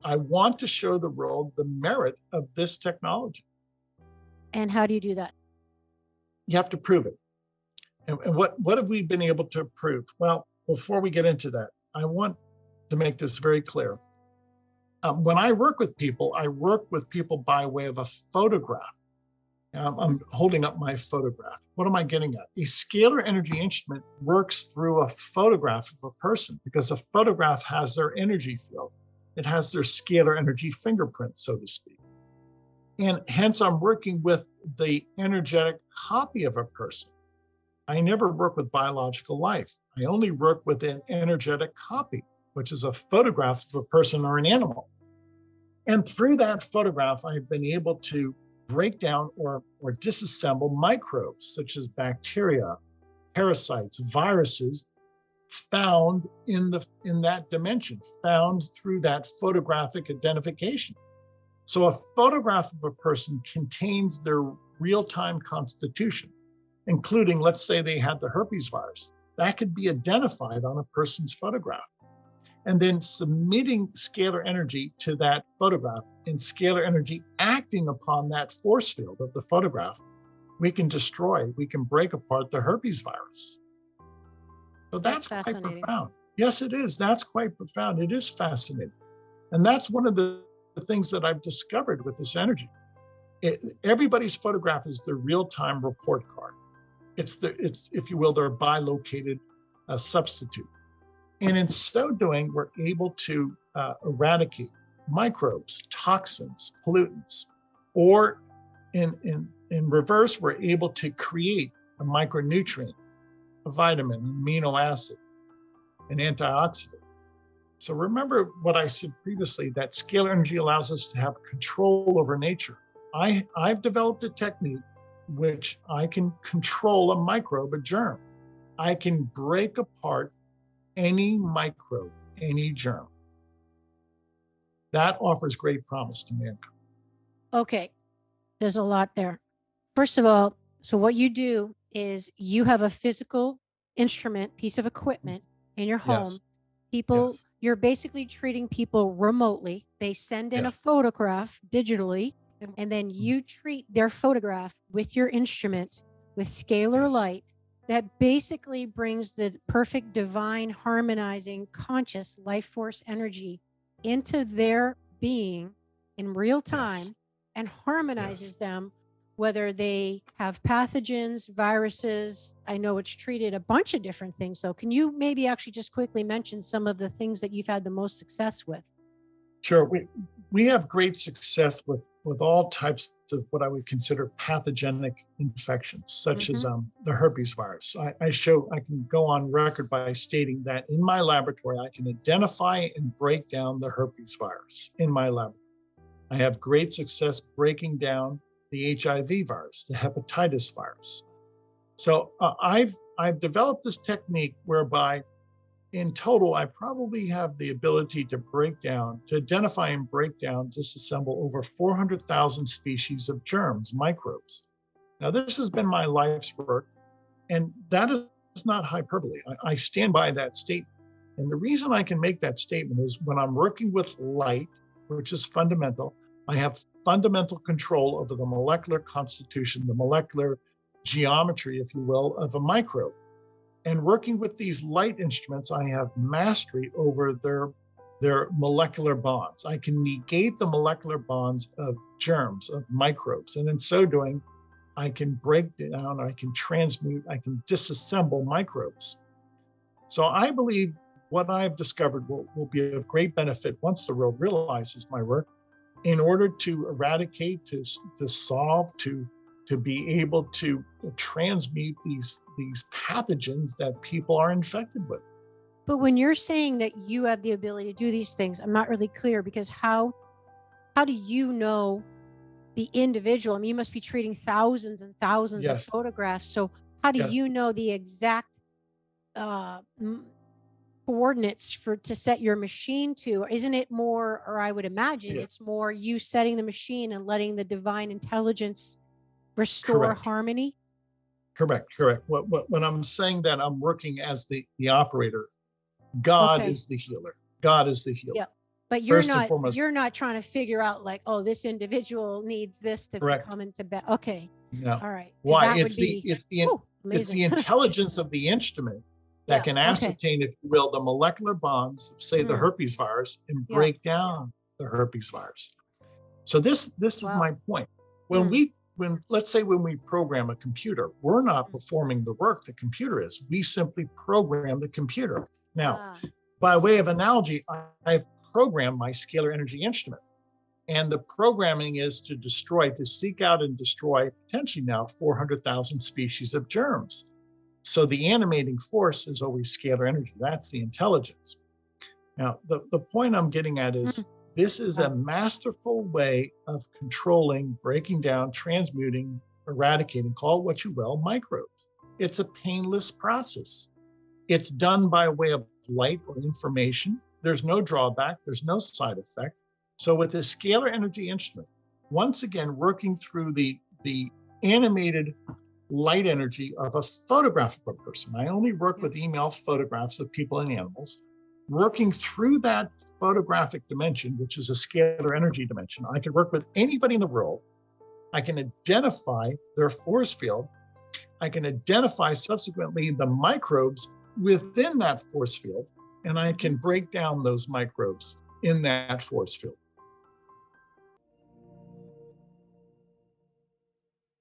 I want to show the world the merit of this technology. And how do you do that? You have to prove it. And what have we been able to prove? Well, before we get into that, I want to make this very clear. When I work with people by way of a photograph. I'm holding up my photograph. What am I getting at? A scalar energy instrument works through a photograph of a person because a photograph has their energy field. It has their scalar energy fingerprint, so to speak. And hence I'm working with the energetic copy of a person. I never work with biological life. I only work with an energetic copy, which is a photograph of a person or an animal. And through that photograph, I've been able to break down or disassemble microbes such as bacteria, parasites, viruses found in that dimension, found through that photographic identification. So a photograph of a person contains their real-time constitution, including, let's say they had the herpes virus. That could be identified on a person's photograph. And then submitting scalar energy to that photograph and scalar energy acting upon that force field of the photograph, we can break apart the herpes virus. So that's quite profound. Yes, it is. That's quite profound. It is fascinating. And that's one of the things that I've discovered with this energy. Everybody's photograph is the real-time report card. It's if you will, their bilocated substitute. And in so doing, we're able to eradicate microbes, toxins, pollutants, or in reverse, we're able to create a micronutrient, a vitamin, an amino acid, an antioxidant. So remember what I said previously, that scalar energy allows us to have control over nature. I've developed a technique which I can control a microbe, a germ. I can break apart any microbe, any germ. That offers great promise to mankind. Okay, there's a lot there. First of all, so what you do is you have a physical instrument, piece of equipment in your home. Yes. People, Yes. You're basically treating people remotely. They send in a photograph digitally, and then you treat their photograph with your instrument with scalar light that basically brings the perfect divine harmonizing conscious life force energy into their being in real time and harmonizes them, whether they have pathogens, viruses. I know it's treated a bunch of different things. So can you maybe actually just quickly mention some of the things that you've had the most success with? Sure. We have great success with all types of what I would consider pathogenic infections, such as the herpes virus. I can go on record by stating that in my laboratory, I can identify and break down the herpes virus in my laboratory. I have great success breaking down the HIV virus, the hepatitis virus. So I've developed this technique whereby in total, I probably have the ability to identify and break down, disassemble over 400,000 species of germs, microbes. Now, this has been my life's work, and that is not hyperbole. I stand by that statement. And the reason I can make that statement is when I'm working with light, which is fundamental, I have fundamental control over the molecular constitution, the molecular geometry, if you will, of a microbe. And working with these light instruments, I have mastery over their molecular bonds. I can negate the molecular bonds of germs, of microbes. And in so doing, I can break down, I can transmute, I can disassemble microbes. So I believe what I've discovered will be of great benefit once the world realizes my work, in order to eradicate, to solve, to be able to transmute these pathogens that people are infected with. But when you're saying that you have the ability to do these things, I'm not really clear, because how do you know the individual? I mean, you must be treating thousands and thousands of photographs. So how do you know the exact coordinates to set your machine to? Isn't it more, or I would imagine it's more you setting the machine and letting the divine intelligence restore harmony? Correct. When I'm saying that, I'm working as the operator. God is the healer. God is the healer. But you're First and not foremost. you're not trying to figure out like, oh, this individual needs this to Correct. come into bed. Okay. No. All right. 'Cause Why? that It's would be, it's whew, the amazing. intelligence of the instrument that Yeah, can okay. ascertain, if you will, the molecular bonds of, say, the Mm. herpes virus and Yeah. break down the herpes virus. So this is Wow. my point. When Mm. let's say when we program a computer, we're not performing the work the computer is. We simply program the computer. Now, Ah, by way of analogy, I've programmed my scalar energy instrument. And the programming is to seek out and destroy potentially now 400,000 species of germs. So the animating force is always scalar energy. That's the intelligence. Now, the point I'm getting at is this is a masterful way of controlling, breaking down, transmuting, eradicating, call it what you will, microbes. It's a painless process. It's done by way of light or information. There's no drawback. There's no side effect. So with this scalar energy instrument, once again, working through the animated light energy of a photograph of a person. I only work with email photographs of people and animals. Working through that photographic dimension, which is a scalar energy dimension, I can work with anybody in the world. I can identify their force field. I can identify subsequently the microbes within that force field, and I can break down those microbes in that force field.